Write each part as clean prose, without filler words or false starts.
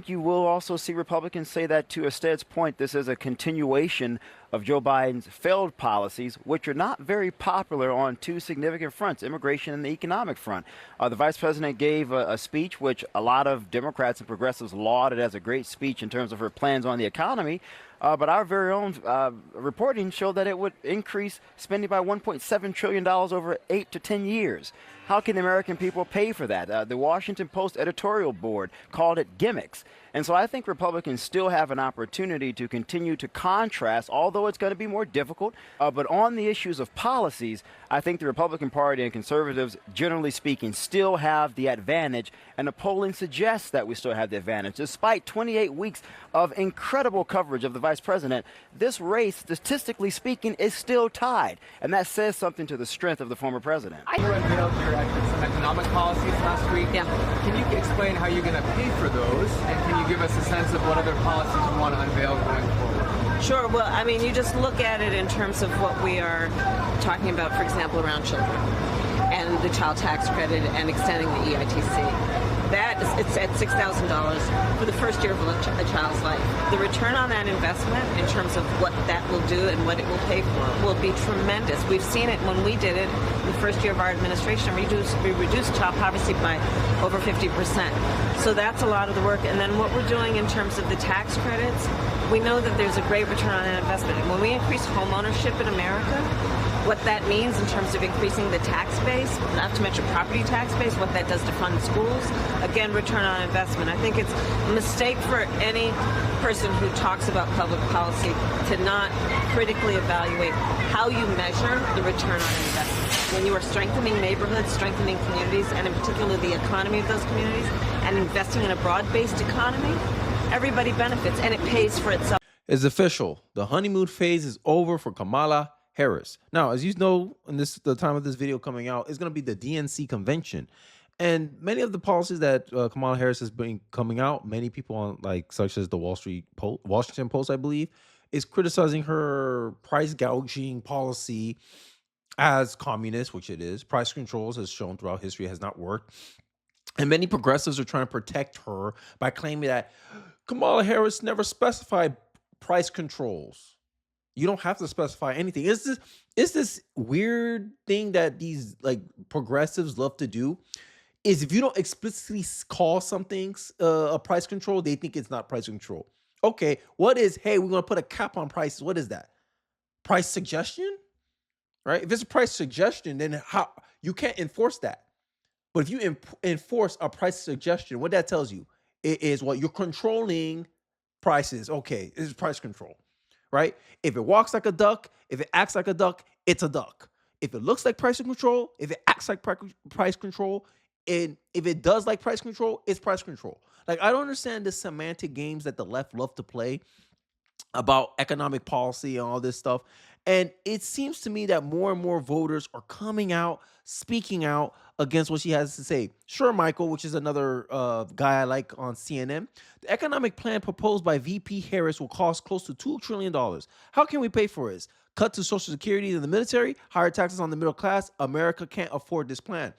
think you will also see Republicans say that, to Ested's point, this is a continuation of Joe Biden's failed policies, which are not very popular on two significant fronts, immigration and the economic front. The vice president gave a speech which a lot of Democrats and progressives lauded as a great speech in terms of her plans on the economy. But our very own reporting showed that it would increase spending by $1.7 trillion over 8 to 10 years. How can the American people pay for that? The Washington Post editorial board called it gimmicks. And so I think Republicans still have an opportunity to continue to contrast, although it's going to be more difficult. But on the issues of policies, I think the Republican Party and conservatives, generally speaking, still have the advantage. And the polling suggests that we still have the advantage. Despite 28 weeks of incredible coverage of the vice president, this race, statistically speaking, is still tied. And that says something to the strength of the former president. You unveiled some economic policies last week. Yeah. Can you explain how you're going to pay for those? And can you give us a sense of what other policies you want to unveil going forward? Sure. Well, I mean, you just look at it in terms of what we are talking about, for example, around children and the child tax credit and extending the EITC. It's at $6,000 for the first year of a child's life. The return on that investment in terms of what that will do and what it will pay for will be tremendous. We've seen it when we did it the first year of our administration. We reduced child poverty by over 50%. So that's a lot of the work. And then what we're doing in terms of the tax credits, we know that there's a great return on that investment. And when we increase home ownership in America, what that means in terms of increasing the tax base, not to mention property tax base, what that does to fund schools, again, return on investment. I think it's a mistake for any person who talks about public policy to not critically evaluate how you measure the return on investment. When you are strengthening neighborhoods, strengthening communities, and in particular the economy of those communities, and investing in a broad-based economy, everybody benefits, and it pays for itself. It's official. The honeymoon phase is over for Kamala Harris. Now, as you know, in the time of this video coming out, is going to be the DNC convention. And many of the policies that Kamala Harris has been coming out, many people on such as the Washington Post, I believe, is criticizing her price gouging policy as communist, which it is. Price controls, as shown throughout history, has not worked. And many progressives are trying to protect her by claiming that Kamala Harris never specified price controls. You don't have to specify anything. It's this weird thing that these progressives love to do. Is if you don't explicitly call something a price control, they think it's not price control. Okay, what is, hey, we're going to put a cap on prices. What is that? Price suggestion? Right? If it's a price suggestion, then how you can't enforce that. But if you enforce a price suggestion, what that tells you is what you're controlling prices. Okay, it's price control. Right? If it walks like a duck, if it acts like a duck, it's a duck. If it looks like price control, if it acts like price control, and if it does like price control, it's price control. I don't understand the semantic games that the left love to play about economic policy and all this stuff. And it seems to me that more and more voters are coming out, speaking out against what she has to say. Sure, Michael, which is another guy I like on CNN. The economic plan proposed by VP Harris will cost close to $2 trillion. How can we pay for this? Cut to Social Security and the military, higher taxes on the middle class. America can't afford this plan.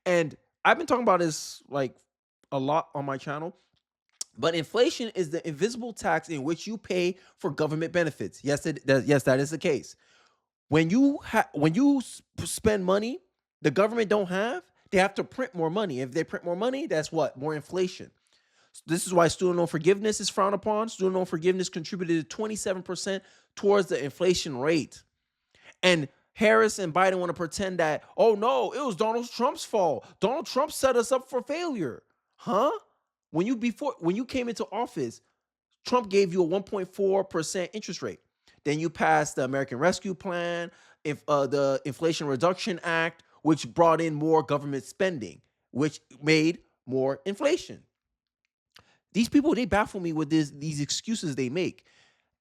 And I've been talking about this a lot on my channel. But inflation is the invisible tax in which you pay for government benefits. Yes, that is the case. When you spend money the government don't have, they have to print more money. If they print more money, that's what? More inflation. So this is why student loan forgiveness is frowned upon. Student loan forgiveness contributed 27% towards the inflation rate. And Harris and Biden want to pretend that, oh no, it was Donald Trump's fault. Donald Trump set us up for failure. Huh? When you came into office, Trump gave you a 1.4% interest rate. Then you passed the American Rescue Plan, the Inflation Reduction Act, which brought in more government spending, which made more inflation. These people, they baffle me with these excuses they make.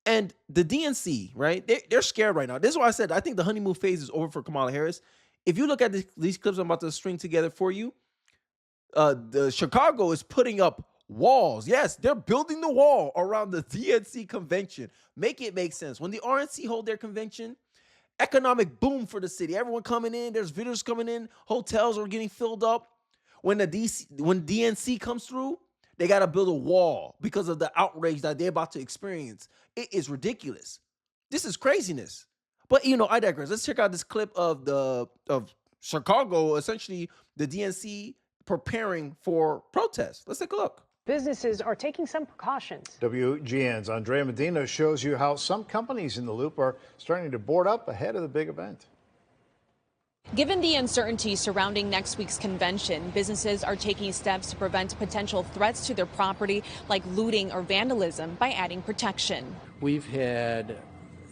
And the DNC, right? They're scared right now. This is why I said I think the honeymoon phase is over for Kamala Harris. If you look at these clips I'm about to string together for you, the Chicago is putting up walls. Yes, they're building the wall around the DNC convention. Make it make sense. When the RNC hold their convention, economic boom for the city. Everyone coming in. There's visitors coming in. Hotels are getting filled up. When DNC comes through, They got to build a wall because of the outrage that they're about to experience. It is ridiculous. This is craziness. But, I digress. Let's check out this clip of Chicago, essentially the DNC preparing for protests. Let's take a look. Businesses are taking some precautions. WGN's Andrea Medina shows you how some companies in the Loop are starting to board up ahead of the big event. Given the uncertainty surrounding next week's convention, businesses are taking steps to prevent potential threats to their property, like looting or vandalism, by adding protection. We've had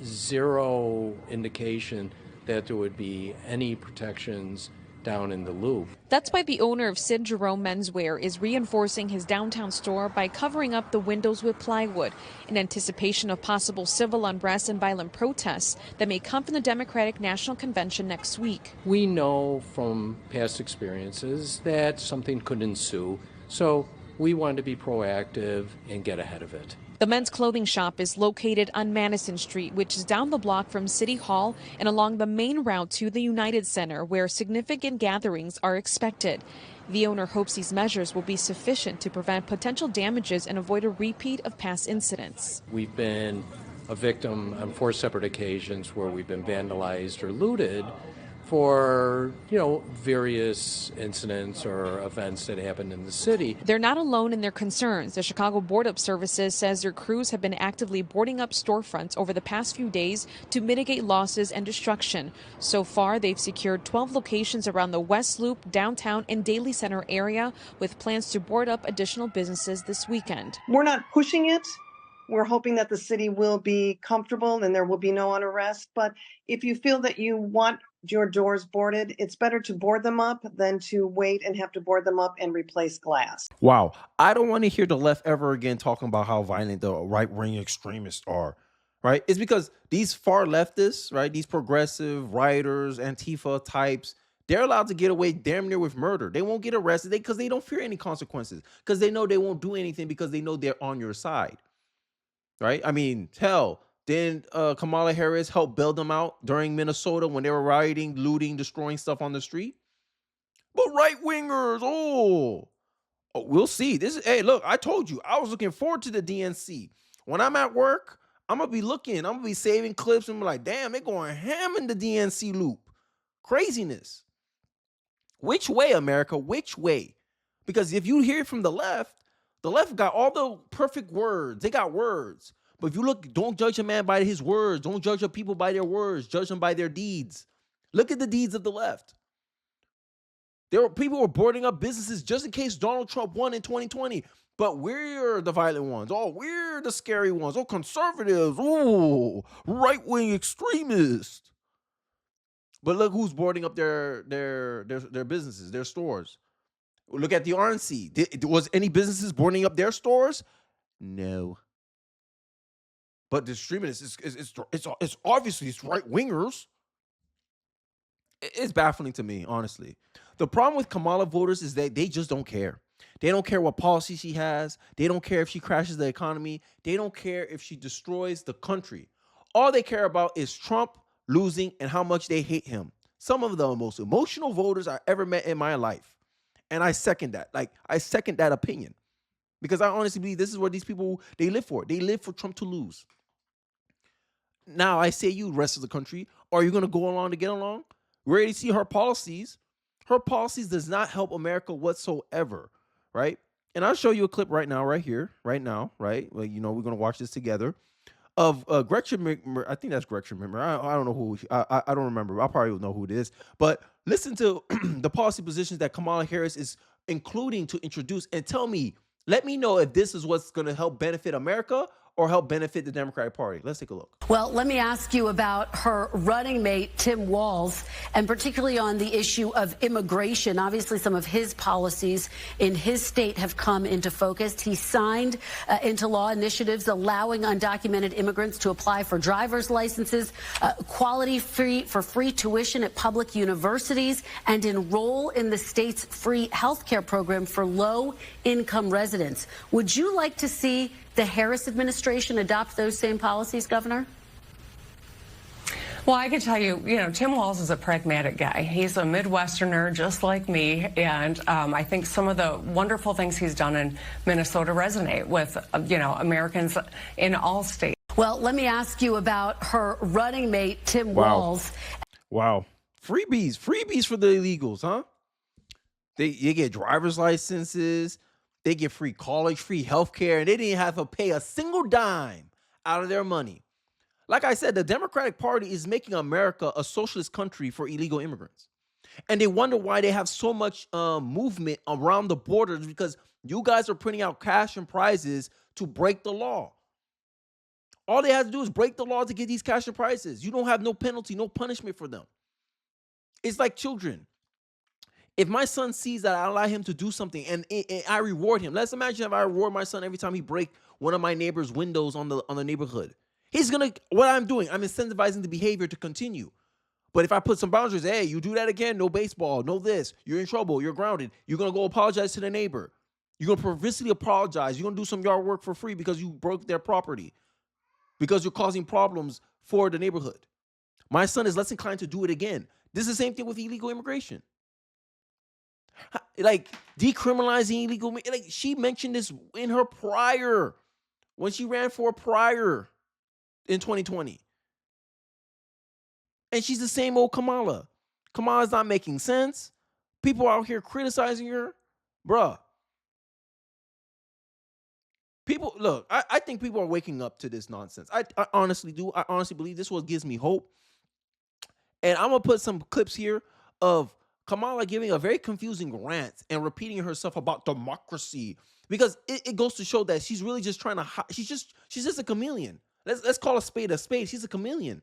zero indication that there would be any protections down in the Loop. That's why the owner of Sid Jerome Menswear is reinforcing his downtown store by covering up the windows with plywood in anticipation of possible civil unrest and violent protests that may come from the Democratic National Convention next week. We know from past experiences that something could ensue, so we wanted to be proactive and get ahead of it. The men's clothing shop is located on Madison Street, which is down the block from City Hall and along the main route to the United Center, where significant gatherings are expected. The owner hopes these measures will be sufficient to prevent potential damages and avoid a repeat of past incidents. We've been a victim on 4 separate occasions where we've been vandalized or looted for, various incidents or events that happened in the city. They're not alone in their concerns. The Chicago Board of Services says their crews have been actively boarding up storefronts over the past few days to mitigate losses and destruction. So far, they've secured 12 locations around the West Loop, downtown, and Daly Center area, with plans to board up additional businesses this weekend. We're not pushing it. We're hoping that the city will be comfortable and there will be no unrest. But if you feel that you want your doors boarded, it's better to board them up than to wait and have to board them up and replace glass. Wow. I don't want to hear the left ever again talking about how violent the right-wing extremists are, right? It's because these far leftists, right, these progressive rioters, Antifa types, they're allowed to get away damn near with murder. They won't get arrested because they don't fear any consequences, because they know they won't do anything, because they know they're on your side. Right? I mean, hell, didn't Kamala Harris help bail them out during Minnesota when they were rioting, looting, destroying stuff on the street? But right-wingers, we'll see. Hey, look, I told you, I was looking forward to the DNC. When I'm at work, I'm going to be looking. I'm going to be saving clips and be like, damn, they're going ham in the DNC loop. Craziness. Which way, America? Which way? Because if you hear it from the left got all the perfect words. They got words. But if you look, don't judge a man by his words. Don't judge a people by their words. Judge them by their deeds. Look at the deeds of the left. People were boarding up businesses just in case Donald Trump won in 2020. But we're the violent ones. We're the scary ones. Conservatives. Right-wing extremists. But look who's boarding up their businesses, their stores. Look at the RNC. Was any businesses boarding up their stores? No. But the extremists, it's obviously it's right-wingers. It's baffling to me, honestly. The problem with Kamala voters is that they just don't care. They don't care what policy she has. They don't care if she crashes the economy. They don't care if she destroys the country. All they care about is Trump losing and how much they hate him. Some of the most emotional voters I ever met in my life. And I second that. I second that opinion. Because I honestly believe this is what these people, they live for. They live for Trump to lose. Now, I say you, rest of the country, are you going to go along to get along? We already see her policies. Her policies does not help America whatsoever, right? And I'll show you a clip right now, right here, right now, right? We're going to watch this together. Of Gretchen, I think that's Gretchen. Remember, I don't know who. I don't remember. I probably will know who it is. But listen to the policy positions that Kamala Harris is including to introduce, and let me know if this is what's going to help benefit America or help benefit the Democratic Party. Let's take a look. Well, let me ask you about her running mate, Tim Walz, and particularly on the issue of immigration. Obviously, some of his policies in his state have come into focus. He signed into law initiatives allowing undocumented immigrants to apply for driver's licenses, free tuition at public universities, and enroll in the state's free health care program for low-income residents. Would you like to see the Harris administration adopt those same policies, Governor? Well, I can tell you, Tim Walz is a pragmatic guy. He's a Midwesterner just like me, and I think some of the wonderful things he's done in Minnesota resonate with, Americans in all states. Well, let me ask you about her running mate, Tim Walz. Wow. Freebies for the illegals, huh? They get driver's licenses, they get free college, free health care, and they didn't have to pay a single dime out of their money. Like I said, the Democratic Party is making America a socialist country for illegal immigrants. And they wonder why they have so much movement around the borders, because you guys are printing out cash and prizes to break the law. All they have to do is break the law to get these cash and prizes. You don't have no penalty, no punishment for them. It's like children. If my son sees that I allow him to do something and I reward him, let's imagine if I reward my son every time he break one of my neighbor's windows on the neighborhood. He's gonna, what I'm doing, I'm incentivizing the behavior to continue. But if I put some boundaries, hey, you do that again, no baseball, no this, you're in trouble, you're grounded. You're gonna go apologize to the neighbor. You're gonna provincially apologize. You're gonna do some yard work for free because you broke their property, because you're causing problems for the neighborhood. My son is less inclined to do it again. This is the same thing with illegal immigration. Like decriminalizing illegal, like she mentioned this in her prior, when she ran for a prior in 2020. And she's the same old Kamala. Kamala's not making sense. People out here criticizing her. Bruh. People, look, I think people are waking up to this nonsense. I honestly do. I honestly believe this is what gives me hope. And I'm going to put some clips here of Kamala giving a very confusing rant and repeating herself about democracy, because it goes to show that she's really just trying to, she's just a chameleon. Let's call a spade a spade. She's a chameleon.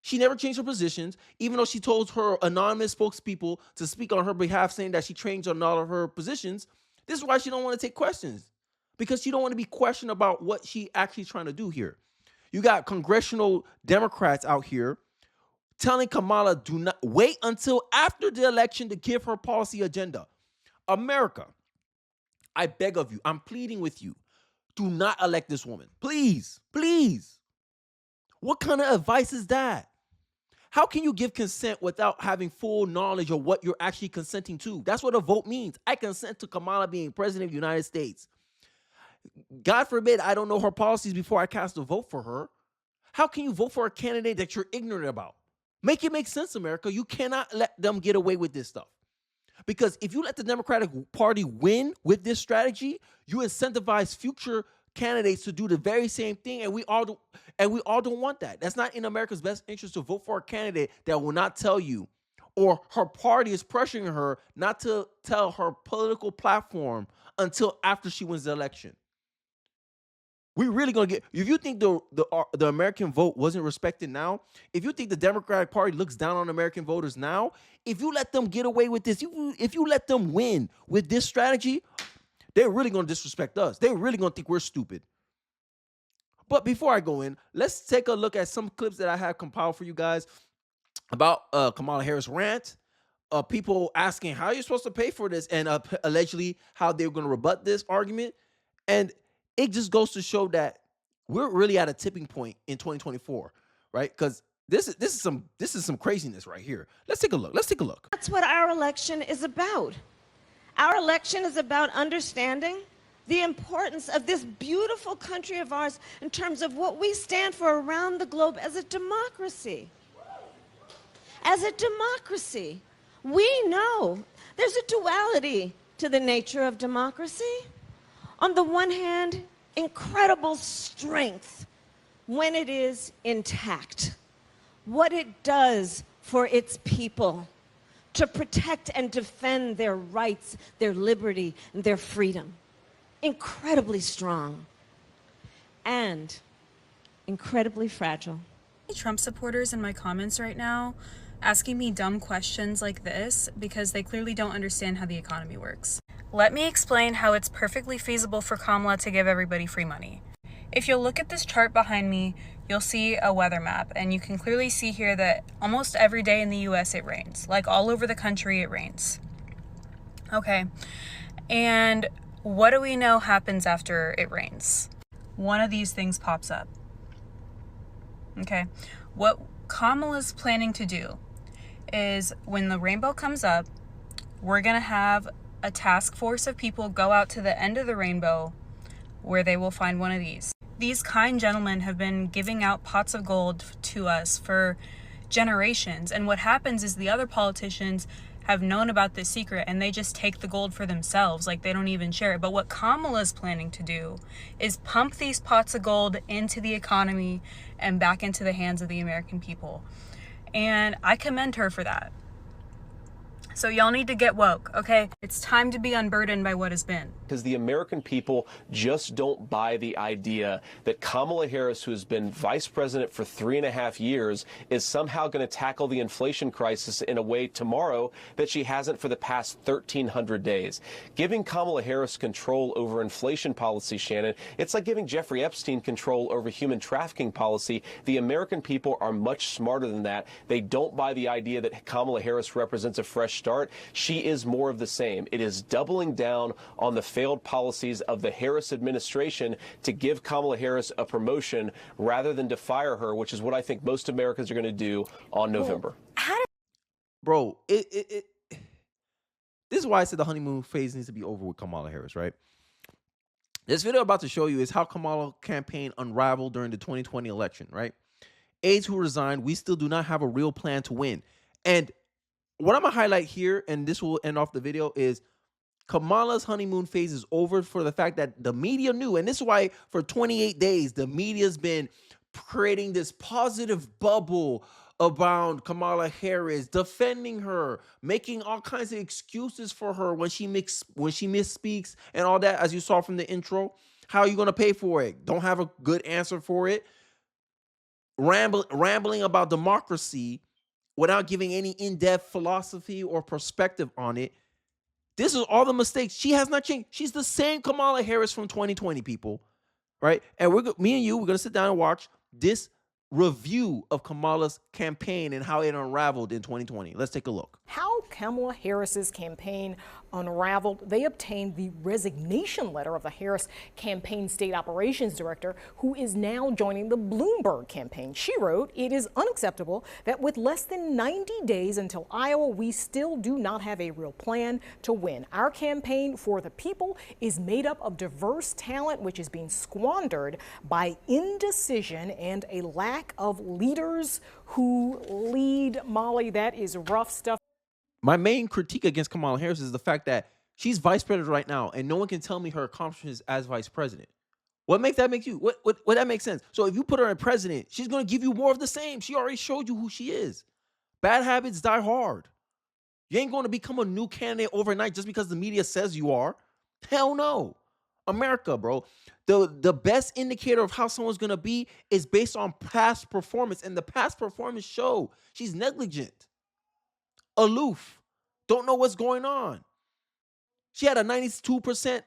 She never changed her positions, even though she told her anonymous spokespeople to speak on her behalf, saying that she changed on all of her positions. This is why she don't want to take questions, because she don't want to be questioned about what she actually trying to do here. You got congressional Democrats out here telling Kamala, do not wait until after the election to give her policy agenda. America, I beg of you, I'm pleading with you, do not elect this woman. Please, please. What kind of advice is that? How can you give consent without having full knowledge of what you're actually consenting to? That's what a vote means. I consent to Kamala being president of the United States. God forbid I don't know her policies before I cast a vote for her. How can you vote for a candidate that you're ignorant about? Make it make sense, America. You cannot let them get away with this stuff. Because if you let the Democratic Party win with this strategy, you incentivize future candidates to do the very same thing, and we all don't want that. That's not in America's best interest to vote for a candidate that will not tell you, or her party is pressuring her not to tell her political platform until after she wins the election. We really gonna get, if you think the American vote wasn't respected now, if you think the Democratic Party looks down on American voters now, if you let them get away with this, if you let them win with this strategy, they're really gonna disrespect us. They're really gonna think we're stupid. But before I go in, let's take a look at some clips that I have compiled for you guys about Kamala Harris' rant. People asking how you're supposed to pay for this, and allegedly how they're gonna rebut this argument. And it just goes to show that we're really at a tipping point in 2024, right? Because this is some craziness right here. Let's take a look. Let's take a look. That's what our election is about. Our election is about understanding the importance of this beautiful country of ours in terms of what we stand for around the globe as a democracy. As a democracy, we know there's a duality to the nature of democracy. On the one hand, incredible strength when it is intact. What it does for its people to protect and defend their rights, their liberty, and their freedom. Incredibly strong and incredibly fragile. Trump supporters in my comments right now asking me dumb questions like this because they clearly don't understand how the economy works. Let me explain how it's perfectly feasible for Kamala to give everybody free money. If you'll look at this chart behind me, you'll see a weather map, and you can clearly see here that almost every day in the US it rains. Like all over the country it rains. Okay, and what do we know happens after it rains? One of these things pops up. Okay, what Kamala's planning to do is when the rainbow comes up, we're going to have a task force of people go out to the end of the rainbow where they will find one of these. These kind gentlemen have been giving out pots of gold to us for generations. And what happens is the other politicians have known about this secret and they just take the gold for themselves. Like, they don't even share it. But what Kamala's planning to do is pump these pots of gold into the economy and back into the hands of the American people. And I commend her for that. So y'all need to get woke, okay? It's time to be unburdened by what has been. Because the American people just don't buy the idea that Kamala Harris, who has been vice president for 3.5 years, is somehow going to tackle the inflation crisis in a way tomorrow that she hasn't for the past 1,300 days. Giving Kamala Harris control over inflation policy, Shannon, it's like giving Jeffrey Epstein control over human trafficking policy. The American people are much smarter than that. They don't buy the idea that Kamala Harris represents a fresh start. She is more of the same. It is doubling down on the failed policies of the Harris administration to give Kamala Harris a promotion rather than to fire her, which is what I think most Americans are going to do on November. Bro, this is why I said the honeymoon phase needs to be over with Kamala Harris, right? This video I'm about to show you is how Kamala campaign unraveled during the 2020 election, right? Aides who resigned, we still do not have a real plan to win. And what I'm going to highlight here, and this will end off the video, is Kamala's honeymoon phase is over for the fact that the media knew. And this is why for 28 days, the media's been creating this positive bubble around Kamala Harris, defending her, making all kinds of excuses for her when she misspeaks and all that, as you saw from the intro. How are you going to pay for it? Don't have a good answer for it. Rambling about democracy without giving any in-depth philosophy or perspective on it. This is all the mistakes. She has not changed. She's the same Kamala Harris from 2020, people, right? And me and you, we're going to sit down and watch this review of Kamala's campaign and how it unraveled in 2020. Let's take a look. How Kamala Harris's campaign unraveled. They obtained the resignation letter of the Harris campaign state operations director, who is now joining the Bloomberg campaign. She wrote, "It is unacceptable that with less than 90 days until Iowa, we still do not have a real plan to win. Our campaign for the people is made up of diverse talent, which is being squandered by indecision and a lack of leaders who lead." Molly, that is rough stuff. My main critique against Kamala Harris is the fact that she's vice president right now, and no one can tell me her accomplishments as vice president. What makes that make you? What that makes sense? So if you put her in president, she's going to give you more of the same. She already showed you who she is. Bad habits die hard. You ain't going to become a new candidate overnight just because the media says you are. Hell no. America, bro. The best indicator of how someone's going to be is based on past performance, and the past performance show she's negligent, aloof, don't know what's going on. She had a 92%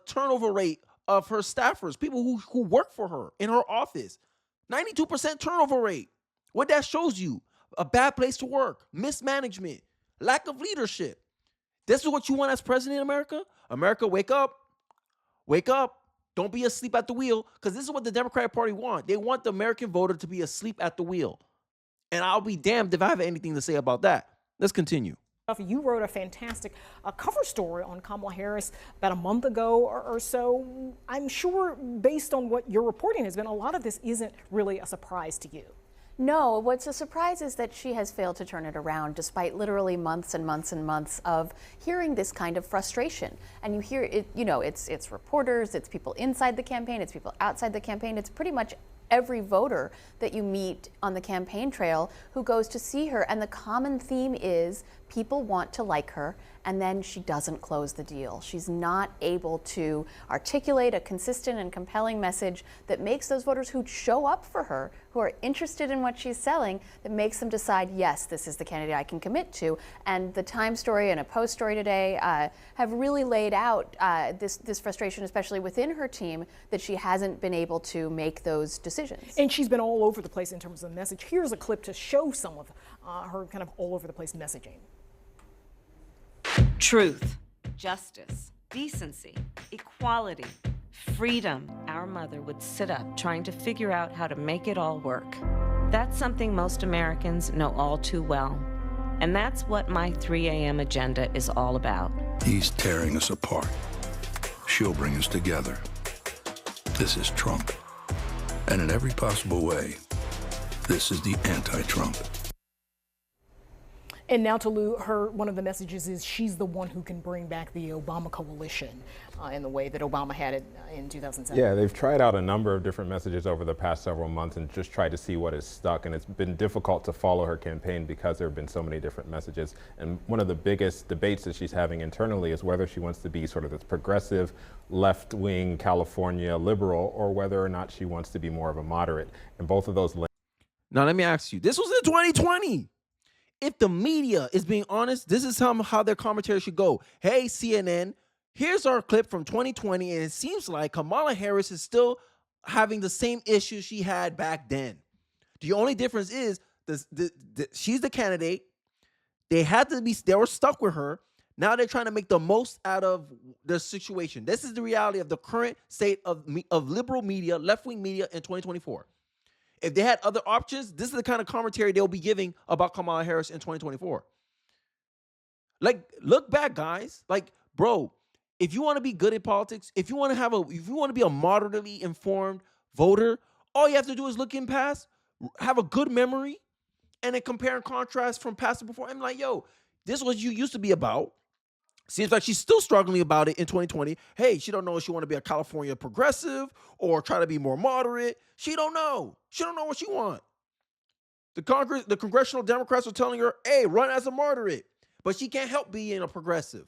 turnover rate of her staffers, people who work for her in her office. 92% turnover rate. What that shows you, a bad place to work, mismanagement, lack of leadership. This is what you want as president of America? America, wake up. Wake up. Don't be asleep at the wheel, because this is what the Democratic Party want. They want the American voter to be asleep at the wheel. And I'll be damned if I have anything to say about that. Let's continue. You wrote a fantastic cover story on Kamala Harris about a month ago or so. I'm sure, based on what your reporting has been, a lot of this isn't really a surprise to you. No, what's a surprise is that she has failed to turn it around despite literally months and months and months of hearing this kind of frustration. And you hear it, you know, it's reporters, it's people inside the campaign, it's people outside the campaign, it's pretty much every voter that you meet on the campaign trail who goes to see her. And the common theme is people want to like her, and then she doesn't close the deal. She's not able to articulate a consistent and compelling message that makes those voters who show up for her, who are interested in what she's selling, that makes them decide, yes, this is the candidate I can commit to. And the Times story and a Post story today have really laid out this frustration, especially within her team, that she hasn't been able to make those decisions. And she's been all over the place in terms of the message. Here's a clip to show some of her kind of all over the place messaging. Truth, justice, decency, equality, freedom. Our mother would sit up trying to figure out how to make it all work. That's something most Americans know all too well. And that's what my 3 a.m. agenda is all about. He's tearing us apart. She'll bring us together. This is Trump. And in every possible way, this is the anti-Trump. And now to Lou, one of the messages is she's the one who can bring back the Obama coalition in the way that Obama had it in 2007. Yeah, they've tried out a number of different messages over the past several months and just tried to see what is stuck. And it's been difficult to follow her campaign because there have been so many different messages. And one of the biggest debates that she's having internally is whether she wants to be sort of this progressive, left-wing California liberal, or whether or not she wants to be more of a moderate. And both of those. Now, let me ask you, this was in 2020. If the media is being honest, this is how their commentary should go. Hey, CNN, here's our clip from 2020, and it seems like Kamala Harris is still having the same issues she had back then. The only difference is she's the candidate. They were stuck with her. Now they're trying to make the most out of the situation. This is the reality of the current state of liberal media, left-wing media in 2024. If they had other options, this is the kind of commentary they'll be giving about Kamala Harris in 2024. Like, look back, guys. Like, bro, if you want to be good in politics, if you want to be a moderately informed voter, all you have to do is look in past, have a good memory, and then compare and contrast from past and before. I'm like, yo, this is what you used to be about. Seems like she's still struggling about it in 2020. Hey, she don't know if she want to be a California progressive or try to be more moderate. She don't know. She don't know what she want. The congressional Democrats are telling her, hey, run as a moderate. But she can't help being a progressive.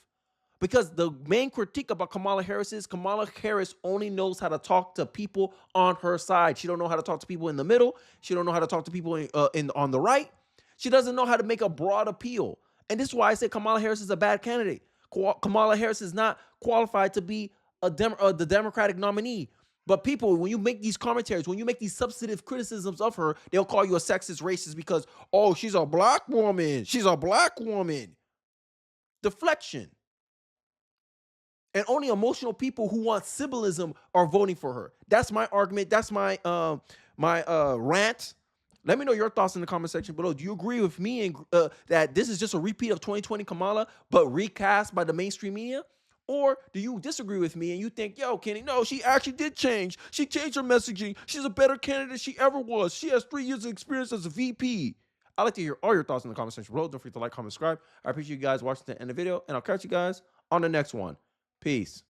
Because the main critique about Kamala Harris is Kamala Harris only knows how to talk to people on her side. She don't know how to talk to people in the middle. She don't know how to talk to people on the right. She doesn't know how to make a broad appeal. And this is why I say Kamala Harris is a bad candidate. Kamala Harris is not qualified to be the Democratic nominee. But people, when you make these commentaries, when you make these substantive criticisms of her, they'll call you a sexist, racist because, oh, she's a black woman. She's a black woman. Deflection. And only emotional people who want symbolism are voting for her. That's my argument. That's my rant. Let me know your thoughts in the comment section below. Do you agree with me that this is just a repeat of 2020 Kamala, but recast by the mainstream media? Or do you disagree with me and you think, yo, Kenny, no, she actually did change. She changed her messaging. She's a better candidate than she ever was. She has 3 years of experience as a VP. I'd like to hear all your thoughts in the comment section below. Don't forget to like, comment, subscribe. I appreciate you guys watching to the end of the video, and I'll catch you guys on the next one. Peace.